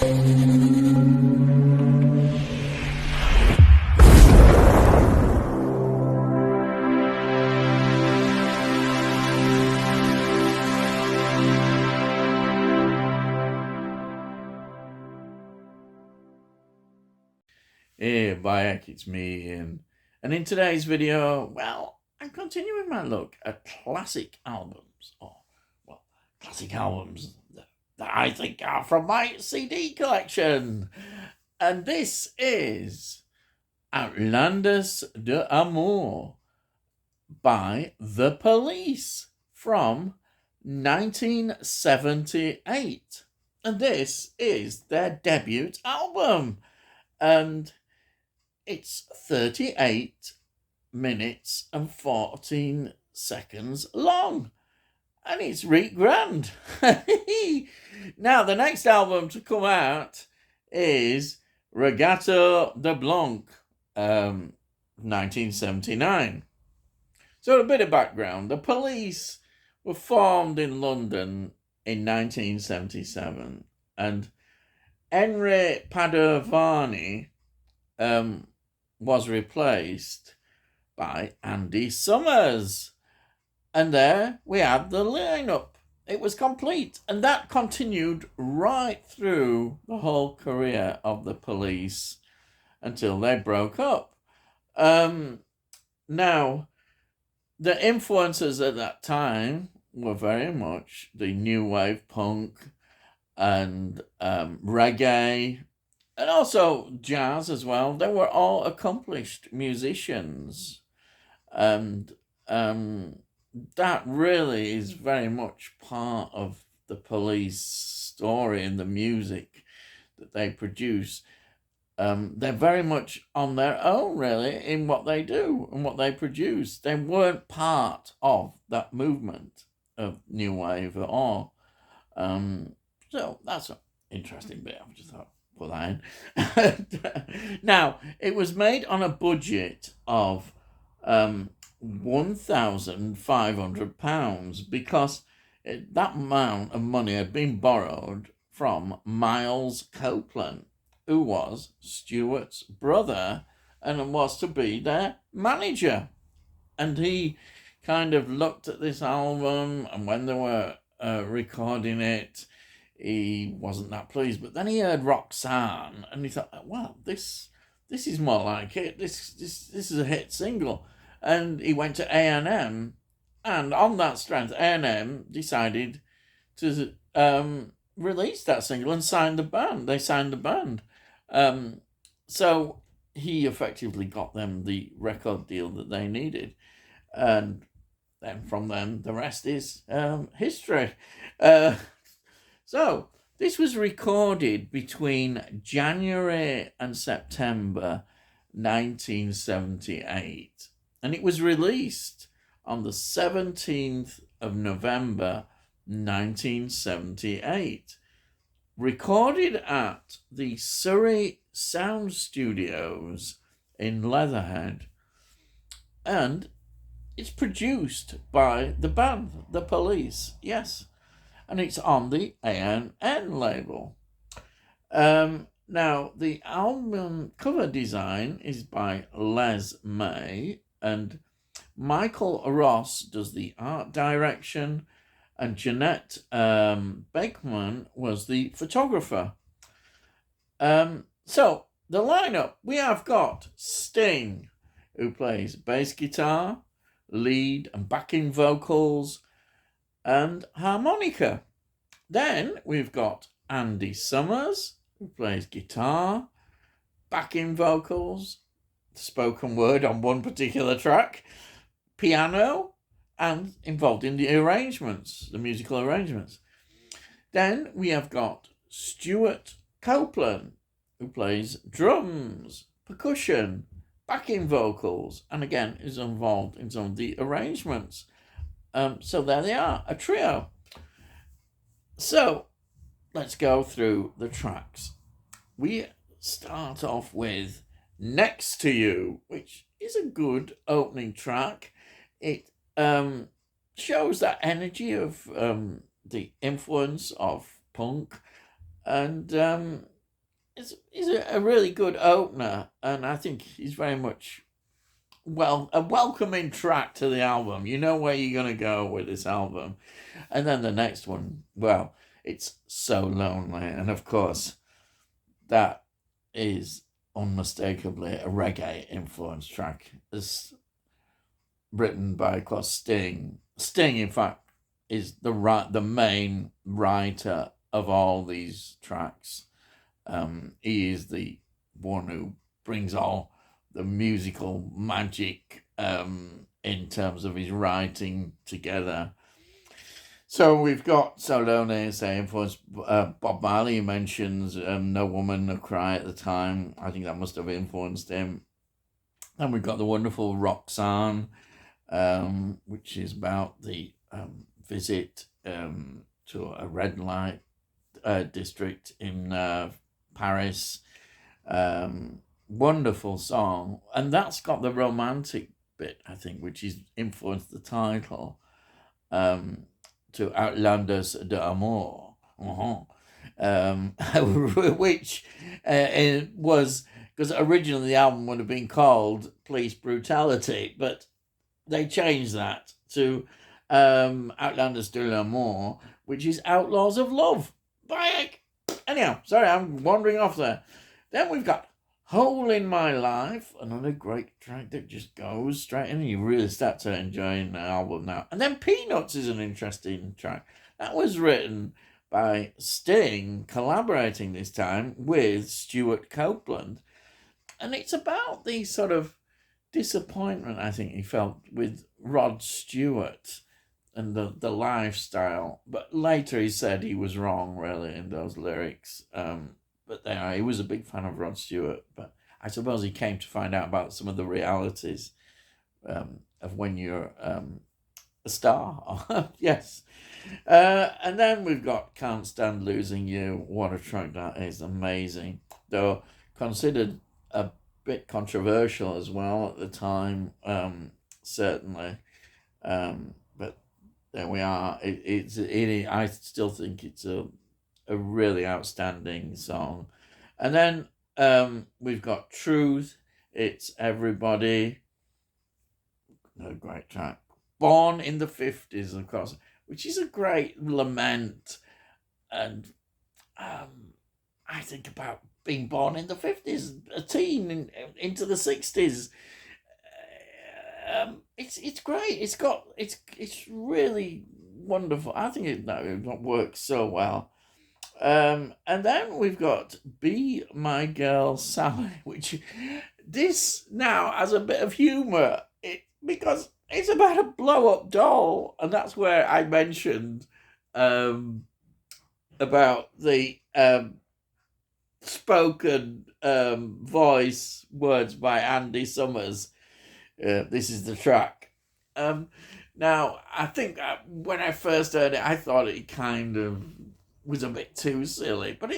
Hey, Bayek, it's me, Ian. And in today's video, well, I'm continuing my look at classic albums, or, well, classic albums that I think are from my CD collection. And this is Outlandos d'Amour by The Police from 1978. And this is their debut album. And it's 38 minutes and 14 seconds long. And it's really grand. Now, the next album to come out is Regatta de Blanc, 1979. So a bit of background. The Police were formed in London in 1977. And Henry Padovani was replaced by Andy Summers. And there we had the lineup. It was complete. And that continued right through the whole career of the Police until they broke up. Now, the influences at that time were very much the new wave punk and reggae, and also jazz as well. They were all accomplished musicians, and that really is very much part of the Police story and the music that they produce. They're very much on their own, really, in what they do and what they produce. They weren't part of that movement of new wave at all. So that's an interesting bit. I just thought, put that in. Now, it was made on a budget of £1,500 because that amount of money had been borrowed from Miles Copeland, who was Stuart's brother and was to be their manager. And he kind of looked at this album, and when they were recording it, he wasn't that pleased. But then he heard Roxanne, and he thought, well, this is more like it. This is a hit single. And he went to A&M, and on that strength, A&M decided to release that single and sign the band. They signed the band. So he effectively got them the record deal that they needed. And then from then, the rest is history. So this was recorded between January and September 1978. And it was released on the 17th of November 1978. Recorded at the Surrey Sound Studios in Leatherhead. And it's produced by the band, The Police, yes. And it's on the A&N label. Now, the album cover design is by Les May, and Michael Ross does the art direction, and Jeanette Bakeman was the photographer. So, the lineup, we have got Sting, who plays bass guitar, lead and backing vocals, and harmonica. Then we've got Andy Summers, who plays guitar, backing vocals, spoken word on one particular track, piano, and involved in the arrangements, the musical arrangements. Then we have got Stuart Copeland, who plays drums, percussion, backing vocals, and again is involved in some of the arrangements. So there they are, a trio. So let's go through the tracks. We start off with Next to You, which is a good opening track. It shows that energy of the influence of punk, and is a really good opener, and I think he's very much a welcoming track to the album. You know where you're gonna go with this album, and then the next one, well, it's So Lonely, and of course that is unmistakably a reggae influenced track. It's written by, of course, Sting. Sting, in fact, is the main writer of all these tracks. He is the one who brings all the musical magic in terms of his writing together. So we've got So Lonely, say, influenced Bob Marley. Mentions No Woman, No Cry at the time. I think that must have influenced him. And we've got the wonderful Roxanne, which is about the visit to a red light district in Paris. Wonderful song. And that's got the romantic bit, I think, which has influenced the title, to Outlandos d'Amour. Which it was, because originally the album would have been called Police Brutality, but they changed that to Outlandos de l'Amour, which is Outlaws of Love. Anyhow, sorry, I'm wandering off there. Then we've got Hole in My Life, another great track that just goes straight in, and you really start to enjoy the album now. And then Peanuts is an interesting track. That was written by Sting, collaborating this time with Stuart Copeland. And it's about the sort of disappointment, I think, he felt with Rod Stewart and the lifestyle. But later he said he was wrong, really, in those lyrics. But he was a big fan of Rod Stewart. But I suppose he came to find out about some of the realities of when you're a star. Yes. And then we've got Can't Stand Losing You. What a track that is. Amazing. Though considered a bit controversial as well at the time, certainly. But there we are. I still think it's a really outstanding song. And then we've got Truth. It's Everybody. A great track. Born in the 50s, of course, which is a great lament. And I think about being born in the 50s, a teen into the 60s. It's great. It's really wonderful. I think it works so well. And then we've got Be My Girl Sally, which this now has a bit of humour, because it's about a blow-up doll, and that's where I mentioned about the spoken voice words by Andy Summers. This is the track. Now, I think when I first heard it, I thought it kind of was a bit too silly, but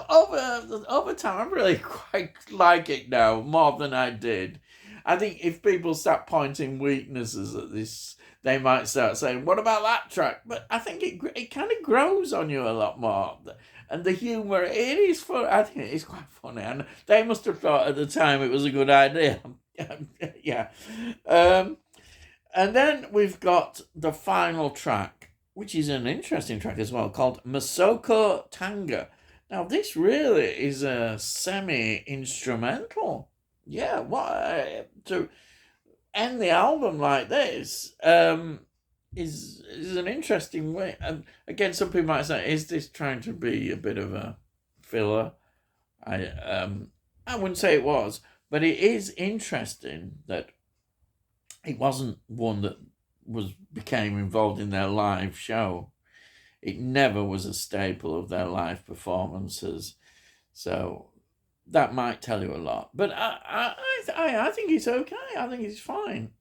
over time, I really quite like it now, more than I did. I think if people start pointing weaknesses at this, they might start saying, what about that track? But I think it kind of grows on you a lot more. And the humour, it is fun. I think it is quite funny. And they must have thought at the time it was a good idea. Yeah. And then we've got the final track, which is an interesting track as well, called Masoko Tanga. Now, this really is a semi-instrumental. Yeah, to end the album like this is an interesting way. And again, some people might say, is this trying to be a bit of a filler? I wouldn't say it was, but it is interesting that it wasn't one that became involved in their live show. It never was a staple of their live performances. So that might tell you a lot. But I think it's okay. I think it's fine.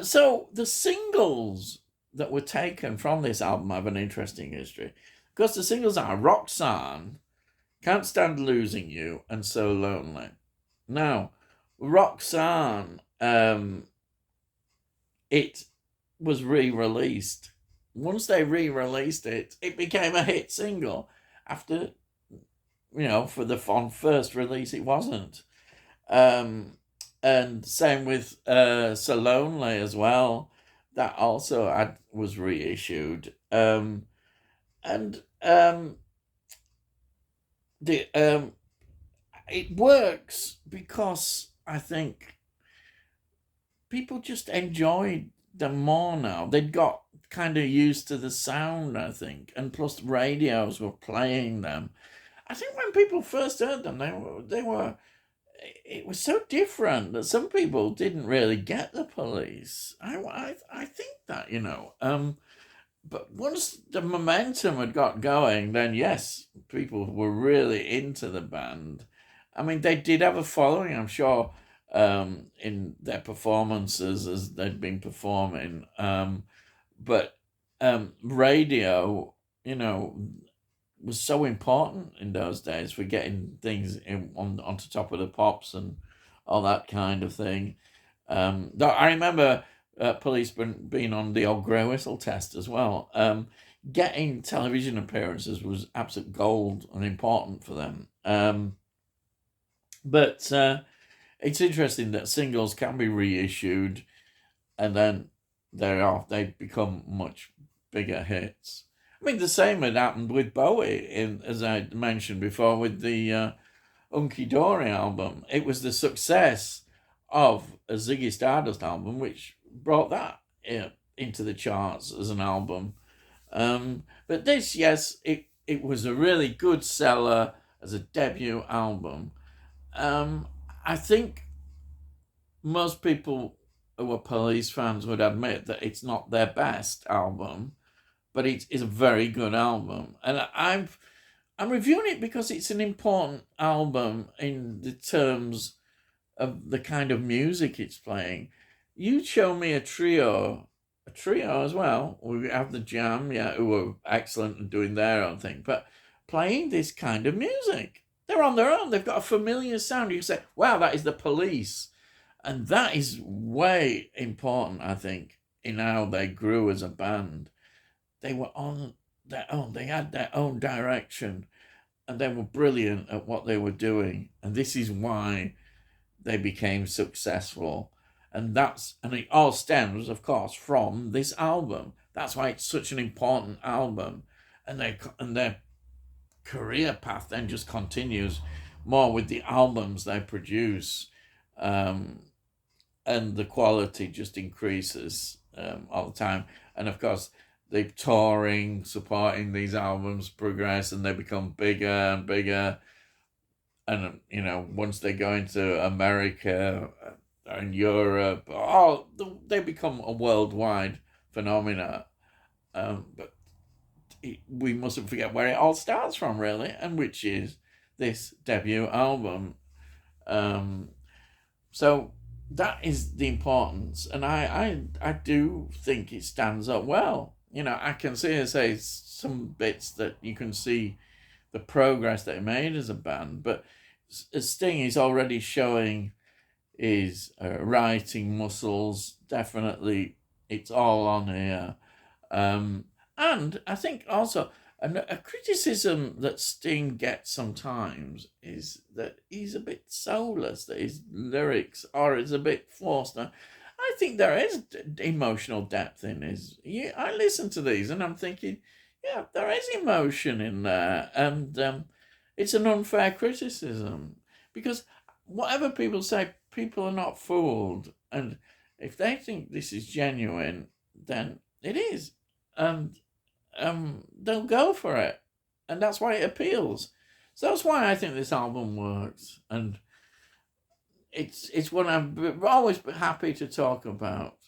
So the singles that were taken from this album have an interesting history. Because the singles are Roxanne, Can't Stand Losing You, and So Lonely. Now, Roxanne, it was re-released. Once they re-released it, it became a hit single after for the on first release, it wasn't. Um, and same with So Lonely as well. That also was reissued. And the it works because I think people just enjoy them more now. They'd got kind of used to the sound, I think, and plus radios were playing them. I think when people first heard them, they were it was so different that some people didn't really get the Police. I think that but once the momentum had got going, then yes, people were really into the band. I mean, they did have a following, I'm sure, in their performances as they'd been performing. But radio, you know, was so important in those days for getting things onto top of the pops and all that kind of thing. I remember Police being on the old grey whistle test as well. Getting television appearances was absolute gold and important for them. But it's interesting that singles can be reissued and then they become much bigger hits. I mean, the same had happened with Bowie, as I mentioned before, with the Hunky Dory album. It was the success of a Ziggy Stardust album which brought that into the charts as an album. But this, yes, it was a really good seller as a debut album. I think most people who are Police fans would admit that it's not their best album, but it's a very good album. And I'm reviewing it because it's an important album in the terms of the kind of music it's playing. You show me a trio as well. We have the Jam, who were excellent and doing their own thing, but playing this kind of music. They're on their own. They've got a familiar sound. You say, wow, that is the Police. And that is way important, I think, in how they grew as a band. They were on their own. They had their own direction, and they were brilliant at what they were doing. And this is why they became successful. And it all stems, of course, from this album. That's why it's such an important album. And their career path then just continues more with the albums they produce. And the quality just increases all the time. And of course, the touring, supporting these albums progress, and they become bigger and bigger. And once they go into America and Europe, they become a worldwide phenomena. But we mustn't forget where it all starts from, really, and which is this debut album. So that is the importance, and I do think it stands up well. I can say some bits that you can see the progress they made as a band, but Sting is already showing his writing muscles. Definitely, it's all on here, and I think also a criticism that Sting gets sometimes is that he's a bit soulless, that his lyrics are a bit forced. Now, I think there is emotional depth in his. I listen to these and I'm thinking, yeah, there is emotion in there, and it's an unfair criticism because whatever people say, people are not fooled, and if they think this is genuine, then it is, and they'll go for it, and that's why it appeals. So that's why I think this album works, and it's one I'm always happy to talk about.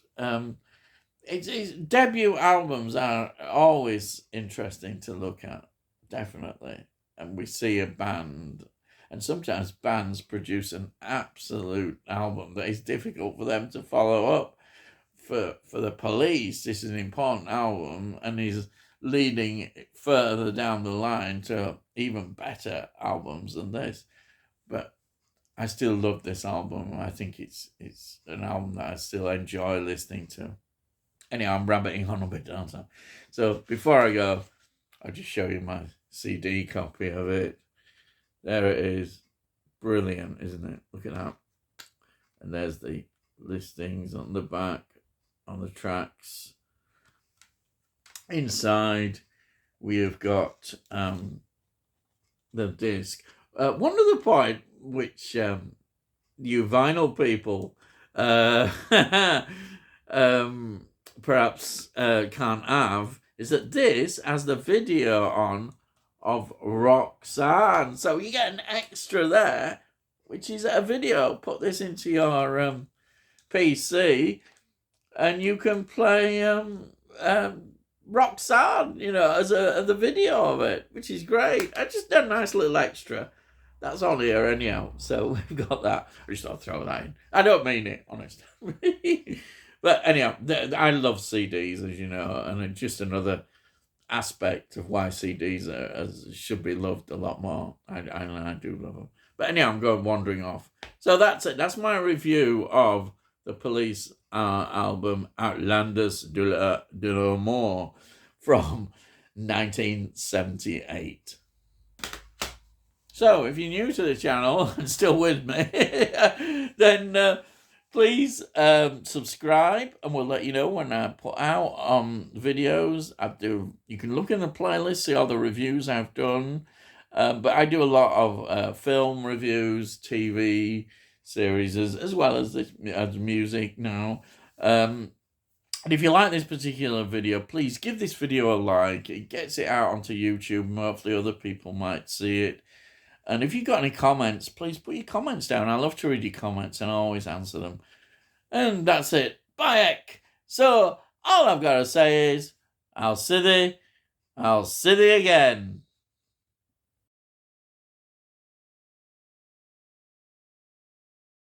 It's debut albums are always interesting to look at, definitely, and we see a band, and sometimes bands produce an absolute album that is difficult for them to follow up. For the Police, this is an important album, and he's leading further down the line to even better albums than this. But I still love this album. I think it's an album that I still enjoy listening to. Anyhow, I'm rabbiting on a bit, aren't I? So before I go, I'll just show you my CD copy of it. There it is. Brilliant, isn't it? Look at that. And there's the listings on the back, on the tracks. Inside, we have got the disc. One other point which you vinyl people perhaps can't have is that this has the video on of Roxanne. So you get an extra there, which is a video. Put this into your PC and you can play Roxanne, as the video of it, which is great. I just done a nice little extra. That's on here anyhow, so we've got that. I just thought I'd throw that in. I don't mean it, honest. But anyhow, I love CDs, as you know, and it's just another aspect of why CDs should be loved a lot more. I do love them. But anyhow, I'm going wandering off. So that's it. That's my review of the Police album Outlandos de l'Amour from 1978. So if you're new to the channel and still with me, then please subscribe, and we'll let you know when I put out videos. You can look in the playlist, see all the reviews I've done. But I do a lot of film reviews, TV series, as well as music now. And if you like this particular video, please give this video a like. It gets it out onto YouTube, and hopefully other people might see it. And if you've got any comments, please put your comments down. I love to read your comments and I always answer them. And that's it. Bye. So all I've got to say is, I'll see thee again.